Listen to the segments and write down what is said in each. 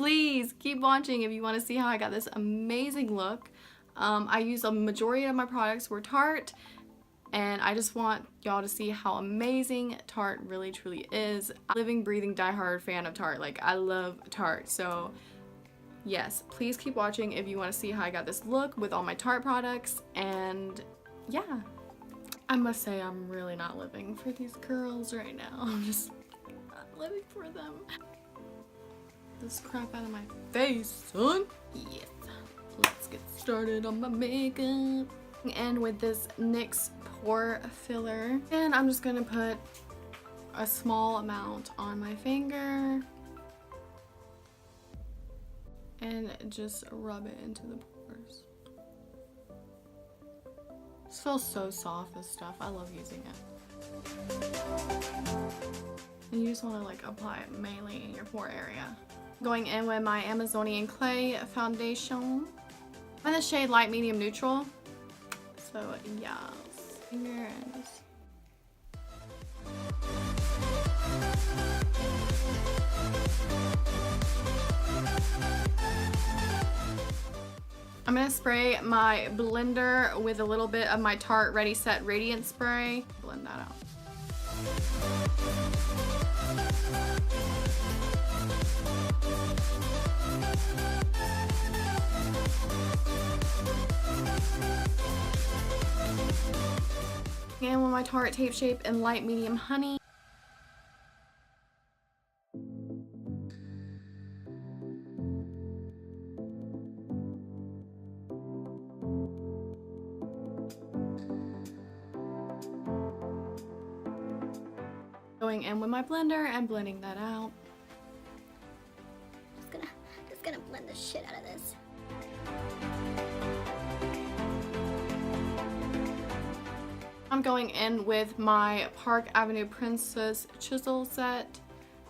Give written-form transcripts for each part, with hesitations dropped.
please keep watching if you want to see how I got this amazing look. I use a majority of my products were Tarte, and I just want y'all to see how amazing Tarte really truly is. I'm a living, breathing, diehard fan of Tarte. Like, I love Tarte. So yes, please keep watching if you want to see how I got this look with all my Tarte products. And yeah, I must say I'm really not living for these girls right now. I'm just not living for them. This crap out of my face, son. Yes. Let's get started on my makeup. And with this NYX pore filler, and I'm just gonna put a small amount on my finger and just rub it into the pores. This feels so soft, this stuff. I love using it. And you just want to like apply it mainly in your pore area. Going in with my Amazonian Clay foundation. I'm in the shade Light Medium Neutral. So yes, finger and just... I'm gonna spray my blender with a little bit of my Tarte Ready Set Radiant Spray. Blend that out. And with my Tarte Tape Shape in Light Medium Honey. Going in with my blender and blending that out. Just gonna blend the shit out of this. I'm going in with my Park Avenue Princess Chisel set,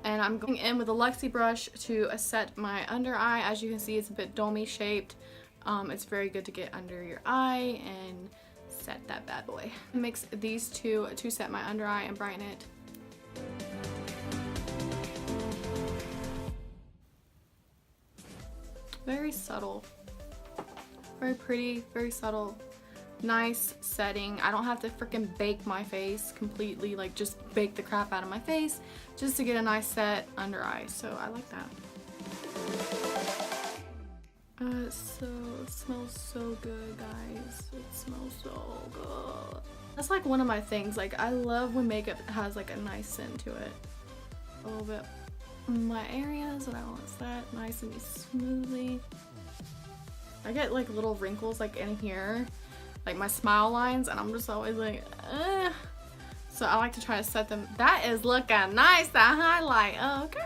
and I'm going in with a Luxie brush to set my under eye. As you can see, it's a bit domey shaped. It's very good to get under your eye and set that bad boy. Mix these two to set my under eye and brighten it. Very subtle, very pretty, very subtle. Nice setting. I don't have to freaking bake my face completely, like just bake the crap out of my face just to get a nice set under eye. So I like that. It smells so good, guys. It smells so good. That's like one of my things. Like, I love when makeup has like a nice scent to it. A little bit in my areas that I want set nice and smoothly. I get like little wrinkles like in here, like my smile lines, and I'm just always like, ugh. So I like to try to set them. That is looking nice, that highlight. Okay.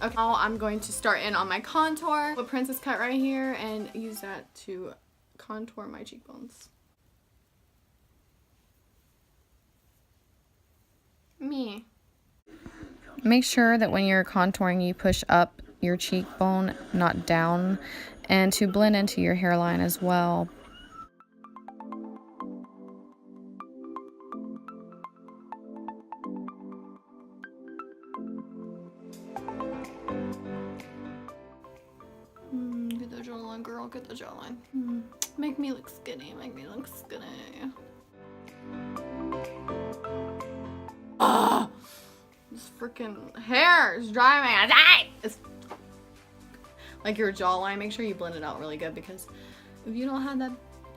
Okay, now I'm going to start in on my contour. A princess cut right here and use that to contour my cheekbones. Me. Make sure that when you're contouring, you push up your cheekbone, not down, and to blend into your hairline as well. Get the jawline, girl, get the jawline. Make me look skinny, make me look skinny. Oh, this freaking hair is driving me insane. It's like your jawline. Make sure you blend it out really good, because if you don't have that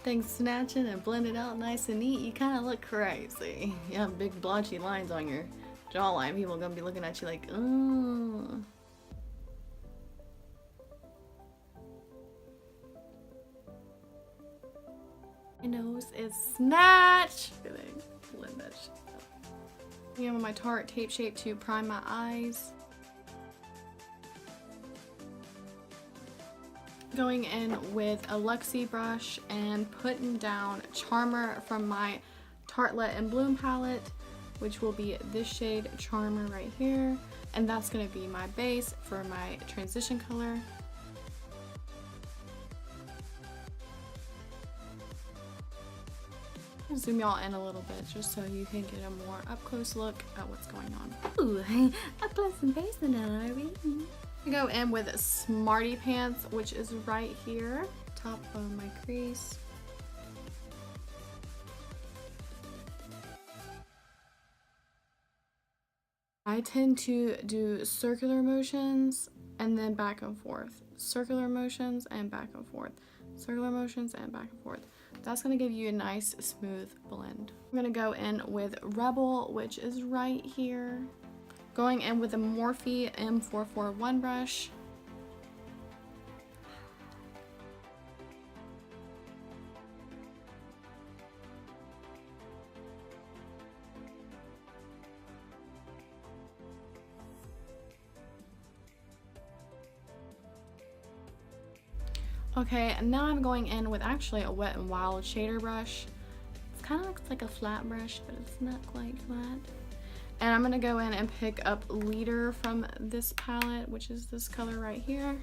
thing snatching and blend it out nice and neat, you kind of look crazy. You have big blotchy lines on your jawline. People are gonna be looking at you like, oh. My nose is snatched. Blend that shit up. I'm with my Tarte Tape Shape to prime my eyes. Going in with a Luxie brush and putting down Charmer from my Tartelette and Bloom palette, which will be this shade Charmer right here. And that's going to be my base for my transition color. Zoom y'all in a little bit just so you can get a more up close look at what's going on. Ooh, up close and personal, are we? Go in with Smarty Pants, which is right here, top of my crease. I tend to do circular motions and then back and forth. Circular motions and back and forth. Circular motions and back and forth. That's going to give you a nice smooth blend. I'm going to go in with Rebel, which is right here. Going in with the Morphe M441 brush. Okay, and now I'm going in with actually a Wet n Wild shader brush. It kind of looks like a flat brush, but it's not quite flat. And I'm gonna go in and pick up Leader from this palette, which is this color right here.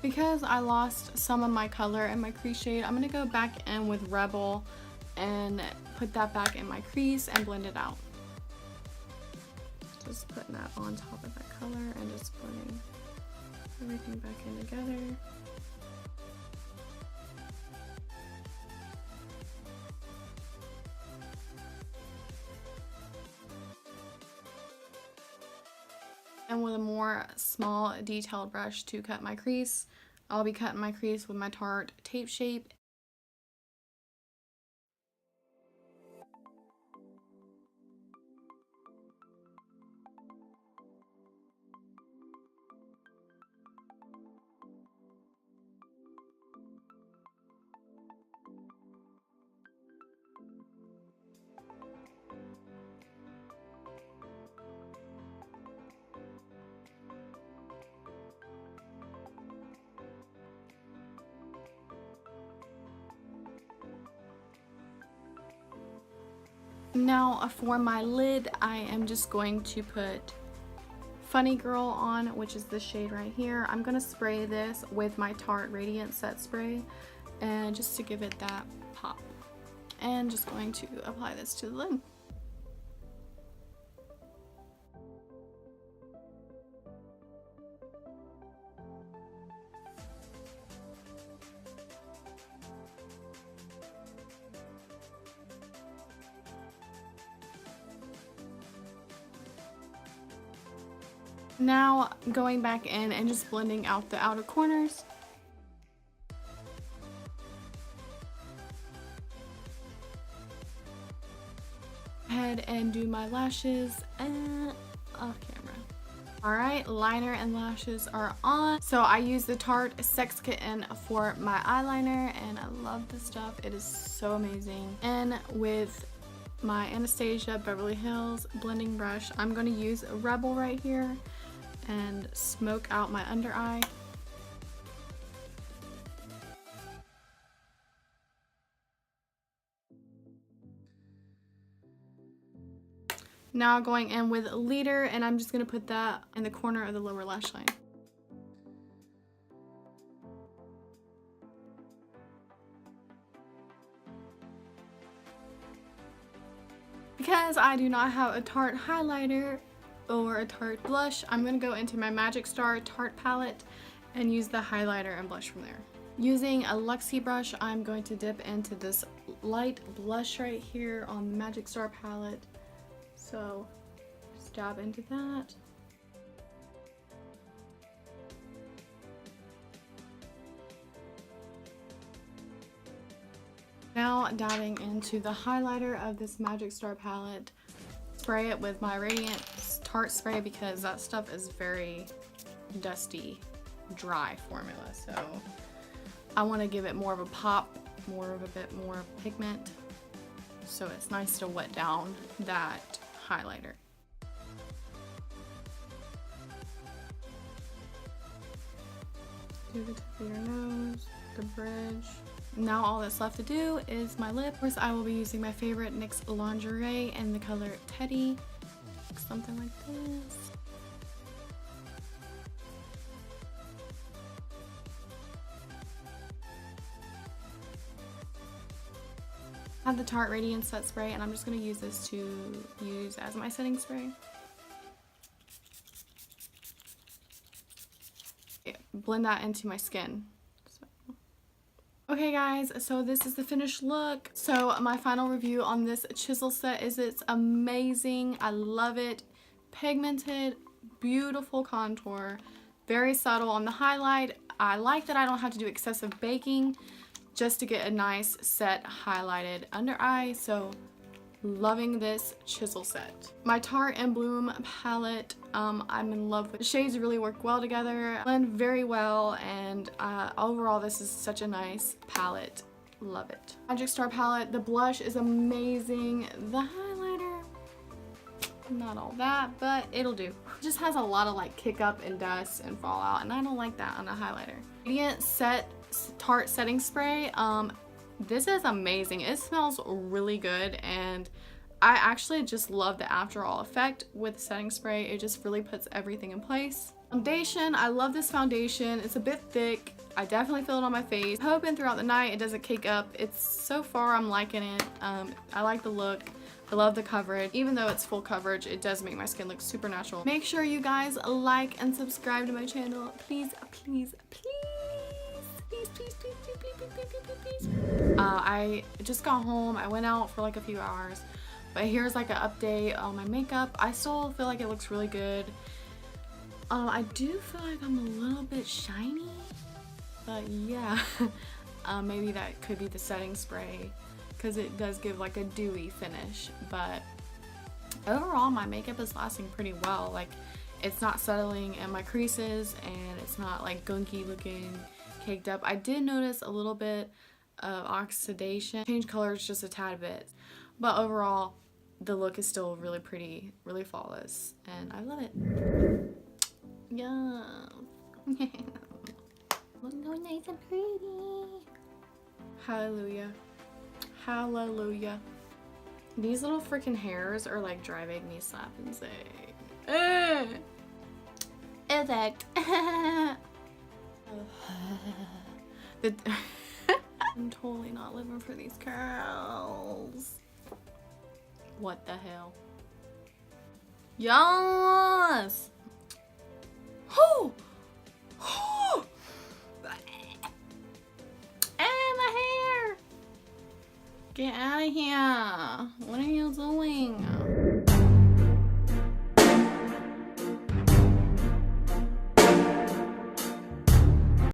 Because I lost some of my color in my crease shade, I'm going to go back in with Rebel and put that back in my crease and blend it out. Just putting that on top of that color and just blending everything back in together. And with a more small detailed brush to cut my crease, I'll be cutting my crease with my Tarte Tape Shape. Now for my lid, I am just going to put Funny Girl on, which is this shade right here. I'm going to spray this with my Tarte Radiant Set Spray, and just to give it that pop. And just going to apply this to the lid. Now going back in and just blending out the outer corners. Ahead and do my lashes off camera. Alright, liner and lashes are on. So I use the Tarte Sex Kitten for my eyeliner, and I love this stuff. It is so amazing. And with my Anastasia Beverly Hills blending brush, I'm going to use a Rebel right here and smoke out my under eye. Now going in with Leader, and I'm just going to put that in the corner of the lower lash line. Because I do not have a Tarte highlighter or a Tarte blush, I'm going to go into my Magic Star Tarte palette and use the highlighter and blush from there. Using a Luxie brush, I'm going to dip into this light blush right here on the Magic Star palette. So just dab into that. Now dabbing into the highlighter of this Magic Star palette. Spray it with my Radiant Tarte spray because that stuff is very dusty, dry formula. So I want to give it more of a pop, more of a bit more pigment. So it's nice to wet down that highlighter. Do the tip of your nose, the bridge. Now all that's left to do is my lip. Of course, I will be using my favorite NYX lingerie in the color Teddy. something like this. I have the Tarte Radiance Set Spray, and I'm just going to use this to use as my setting spray. Blend that into my skin. Okay guys, so this is the finished look. So my final review on this Chisel set is it's amazing. I love it. Pigmented, beautiful contour, very subtle on the highlight. I like that I don't have to do excessive baking just to get a nice set highlighted under eye. So loving this Chisel set. My Tarte and Bloom palette, I'm in love with. The shades really work well together, blend very well, and overall this is such a nice palette. Love it. Magic Star palette, the blush is amazing. The highlighter, not all that, but it'll do. It just has a lot of like kick up and dust and fallout, and I don't like that on a highlighter. Radiant Tarte setting spray. This is amazing. It smells really good, and I actually just love the after all effect with setting spray. It just really puts everything in place. Foundation, I love this foundation. It's a bit thick. I definitely feel it on my face. Hoping throughout the night it doesn't cake up. It's so far I'm liking it. I like the look. I love the coverage. Even though it's full coverage, it does make my skin look super natural. Make sure you guys like and subscribe to my channel. Please, please, please. Please. I just got home. I went out for like a few hours, but here's like an update on my makeup. I still feel like it looks really good. I do feel like I'm a little bit shiny, but yeah. Maybe that could be the setting spray, because it does give like a dewy finish, but overall my makeup is lasting pretty well. Like, it's not settling in my creases, and it's not like gunky looking, caked up. I did notice a little bit of oxidation. Changed colors just a tad bit, but overall the look is still really pretty, really flawless, and I love it. Yeah. Looking so nice and pretty. Hallelujah. Hallelujah. These little freaking hairs are like driving me slap and say effect. I'm totally not living for these curls. What the hell? Yes! Oh! Oh! And my hair! Get out of here! What are you doing?